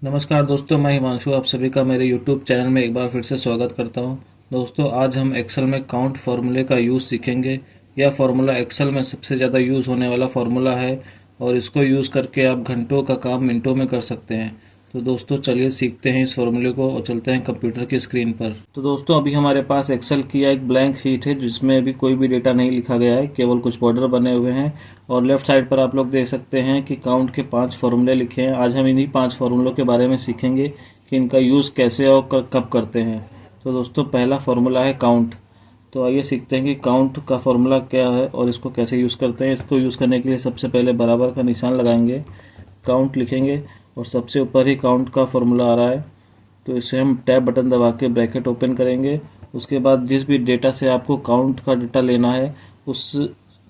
नमस्कार दोस्तों, मैं हिमांशु आप सभी का मेरे YouTube चैनल में एक बार फिर से स्वागत करता हूं। दोस्तों, आज हम एक्सेल में काउंट फार्मूले का यूज़ सीखेंगे। यह फार्मूला एक्सेल में सबसे ज़्यादा यूज़ होने वाला फार्मूला है और इसको यूज़ करके आप घंटों का काम मिनटों में कर सकते हैं। तो दोस्तों चलिए सीखते हैं इस फार्मूले को और चलते हैं कंप्यूटर की स्क्रीन पर। तो दोस्तों अभी हमारे पास एक्सेल की एक ब्लैंक शीट है जिसमें अभी कोई भी डेटा नहीं लिखा गया है, केवल कुछ बॉर्डर बने हुए हैं। और लेफ्ट साइड पर आप लोग देख सकते हैं कि काउंट के 5 फार्मूले लिखे हैं। आज हम इन्हीं 5 फार्मूलों के बारे में सीखेंगे कि इनका यूज़ कैसे और कब करते हैं। तो दोस्तों पहला फार्मूला है काउंट। तो आइए सीखते हैं कि काउंट का फार्मूला क्या है और इसको कैसे यूज़ करते हैं। इसको यूज़ करने के लिए सबसे पहले बराबर का निशान लगाएंगे, काउंट लिखेंगे और सबसे ऊपर ही काउंट का फार्मूला आ रहा है तो इसे हम टैब बटन दबा के ब्रैकेट ओपन करेंगे। उसके बाद जिस भी डेटा से आपको काउंट का डेटा लेना है उस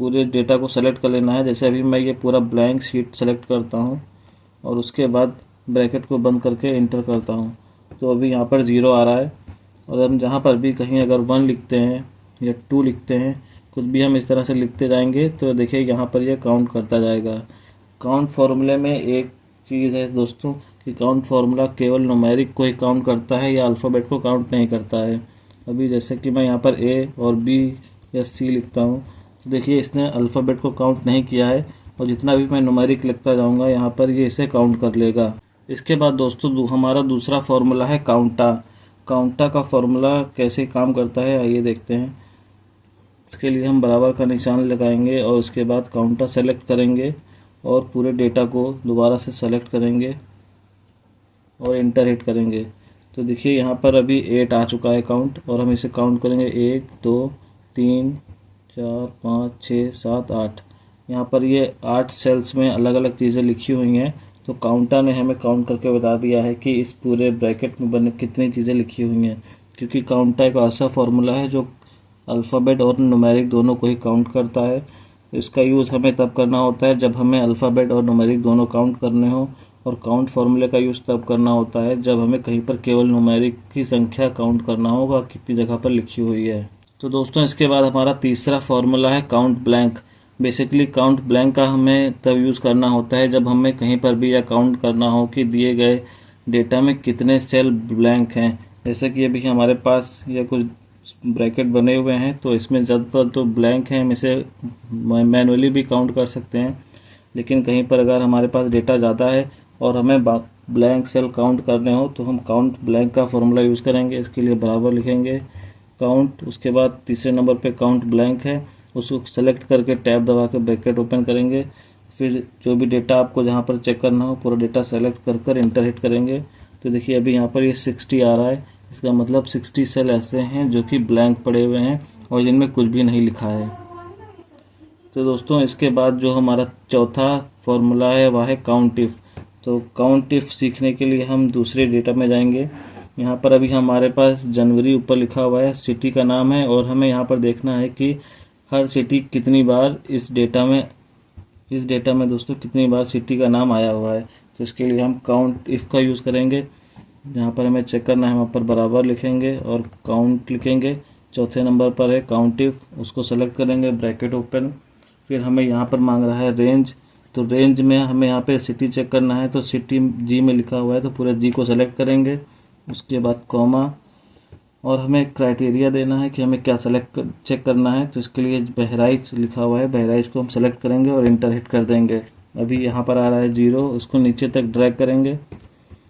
पूरे डेटा को सेलेक्ट कर लेना है। जैसे अभी मैं ये पूरा ब्लैंक शीट सेलेक्ट करता हूँ और उसके बाद ब्रैकेट को बंद करके इंटर करता हूँ तो अभी यहाँ पर 0 आ रहा है। और हम जहाँ पर भी कहीं अगर 1 लिखते हैं या 2 लिखते हैं, कुछ भी हम इस तरह से लिखते जाएंगे तो देखिए यहाँ पर ये काउंट करता जाएगा। काउंट फार्मूले में एक चीज़ है दोस्तों कि काउंट फार्मूला केवल न्यूमेरिक को ही काउंट करता है या अल्फ़ाबेट को काउंट नहीं करता है। अभी जैसे कि मैं यहाँ पर ए और बी या सी लिखता हूँ तो देखिए इसने अल्फ़ाबेट को काउंट नहीं किया है और जितना भी मैं न्यूमेरिक लिखता जाऊँगा यहाँ पर ये इसे काउंट कर लेगा। इसके बाद दोस्तों हमारा दूसरा फार्मूला है काउंटा। काउंटा का फार्मूला कैसे काम करता है आइए देखते हैं। इसके लिए हम बराबर का निशान लगाएंगे और उसके बाद काउंटा सेलेक्ट करेंगे और पूरे डेटा को दोबारा से सेलेक्ट करेंगे और इंटर हिट करेंगे तो देखिए यहाँ पर अभी 8 आ चुका है काउंट और हम इसे काउंट करेंगे 1 2 3 4 5 6 7 8। यहाँ पर ये 8 सेल्स में अलग अलग चीज़ें लिखी हुई हैं तो काउंटर ने हमें काउंट करके बता दिया है कि इस पूरे ब्रैकेट में बने कितनी चीज़ें लिखी हुई हैं, क्योंकि काउंटर एक ऐसा फार्मूला है जो अल्फ़ाबेट और न्यूमेरिक दोनों को ही काउंट करता है। इसका यूज़ हमें तब करना होता है जब हमें अल्फ़ाबेट और न्यूमेरिक दोनों काउंट करने हो और काउंट फार्मूले का यूज़ तब करना होता है जब हमें कहीं पर केवल न्यूमेरिक की संख्या काउंट करना होगा कितनी जगह पर लिखी हुई है। तो दोस्तों इसके बाद हमारा तीसरा फार्मूला है count blank. Basically count blank का हमें तब यूज़ करना होता है जब हमें कहीं पर भी यह काउंट करना हो कि दिए गए डेटा में कितने सेल ब्लैंक हैं। जैसे कि अभी हमारे पास यह कुछ ब्रैकेट बने हुए हैं तो इसमें ज़्यादातर तो ब्लैंक हैं, हम इसे मैनुअली भी काउंट कर सकते हैं। लेकिन कहीं पर अगर हमारे पास डेटा ज़्यादा है और हमें ब्लैंक सेल काउंट करने हो तो हम काउंट ब्लैंक का फॉर्मूला यूज़ करेंगे। इसके लिए बराबर लिखेंगे काउंट, उसके बाद तीसरे नंबर पे काउंट ब्लैंक है उसको सेलेक्ट करके टैब दबा के ब्रैकेट ओपन करेंगे। फिर जो भी डेटा आपको जहाँ पर चेक करना हो पूरा डेटा सेलेक्ट कर कर इंटर हिट करेंगे तो देखिए अभी यहाँ पर ये 60 आ रहा है। इसका मतलब 60 सेल ऐसे हैं जो कि ब्लैंक पड़े हुए हैं और जिनमें कुछ भी नहीं लिखा है। तो दोस्तों इसके बाद जो हमारा चौथा फार्मूला है वह है काउंट इफ। तो काउंट इफ सीखने के लिए हम दूसरे डेटा में जाएंगे। यहाँ पर अभी हमारे पास जनवरी ऊपर लिखा हुआ है, सिटी का नाम है और हमें यहाँ पर देखना है कि हर सिटी कितनी बार इस डेटा में दोस्तों कितनी बार सिटी का नाम आया हुआ है। तो इसके लिए हम काउंट इफ का यूज़ करेंगे। यहाँ पर हमें चेक करना है, वहाँ पर बराबर लिखेंगे और काउंट लिखेंगे। चौथे नंबर पर है काउंट इफ, उसको सेलेक्ट करेंगे ब्रैकेट ओपन। फिर हमें यहाँ पर मांग रहा है रेंज, तो रेंज में हमें यहाँ पे सिटी चेक करना है तो सिटी जी में लिखा हुआ है तो पूरे जी को सेलेक्ट करेंगे। उसके बाद कॉमा और हमें क्राइटेरिया देना है कि हमें क्या चेक करना है तो इसके लिए बहराइच लिखा हुआ है, बहराइच को हम सेलेक्ट करेंगे और इंटर हिट कर देंगे। अभी यहाँ पर आ रहा है 0, उसको नीचे तक ड्रैग करेंगे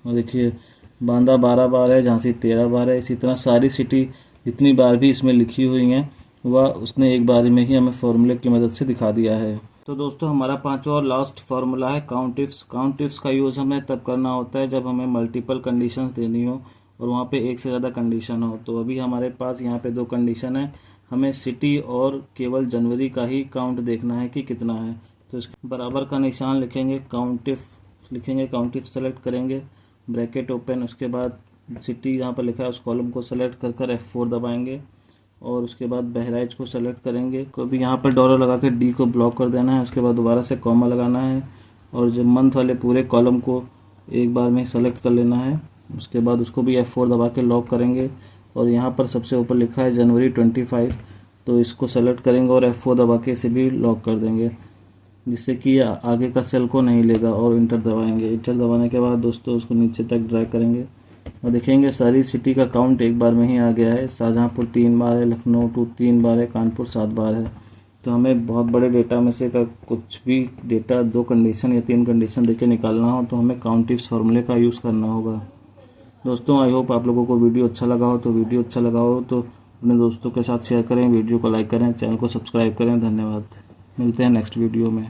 और देखिए बांदा 12 बार है, झांसी 13 बार है। इसी तरह सारी सिटी जितनी बार भी इसमें लिखी हुई हैं वह उसने एक बार में ही हमें फॉर्मूले की मदद से दिखा दिया है। तो दोस्तों हमारा पांचवा और लास्ट फार्मूला है काउंट इफ्स। काउंट इफ्स का यूज़ हमें तब करना होता है जब हमें मल्टीपल कंडीशंस देनी हो और वहाँ पे एक से ज़्यादा कंडीशन हो। तो अभी हमारे पास यहाँ पे 2 कंडीशन है, हमें सिटी और केवल जनवरी का ही काउंट देखना है कि कितना है। तो इसके बराबर का निशान लिखेंगे, काउंट इफ लिखेंगे, काउंट इफ सेलेक्ट करेंगे ब्रैकेट ओपन। उसके बाद सिटी यहाँ पर लिखा है उस कॉलम को सेलेक्ट कर कर F4 दबाएंगे और उसके बाद बहराइच को सेलेक्ट करेंगे। कभी यहाँ पर डॉलर लगा के डी को ब्लॉक कर देना है, उसके बाद दोबारा से कॉमा लगाना है और जो मंथ वाले पूरे कॉलम को एक बार में सेलेक्ट कर लेना है। उसके बाद उसको भी F4 दबा के लॉक करेंगे और यहाँ पर सबसे ऊपर लिखा है जनवरी 25 तो इसको सेलेक्ट करेंगे और F4 दबा के इसे भी लॉक कर देंगे। जिससे कि आगे का सेल को नहीं लेगा, और इंटर दबाएंगे। इंटर दबाने के बाद दोस्तों उसको नीचे तक ड्रैग करेंगे और देखेंगे सारी सिटी का काउंट एक बार में ही आ गया है। शाहजहाँपुर 3 बार है, लखनऊ 3 बार है, कानपुर 7 बार है। तो हमें बहुत बड़े डेटा में से का कुछ भी डेटा 2 कंडीशन या 3 कंडीशन देके निकालना हो तो हमें काउंट इफ्स फार्मूले का यूज़ करना होगा। दोस्तों आई होप आप लोगों को वीडियो अच्छा लगा हो, तो अपने दोस्तों के साथ शेयर करें, वीडियो को लाइक करें, चैनल को सब्सक्राइब करें। धन्यवाद। मिलते हैं नेक्स्ट वीडियो में।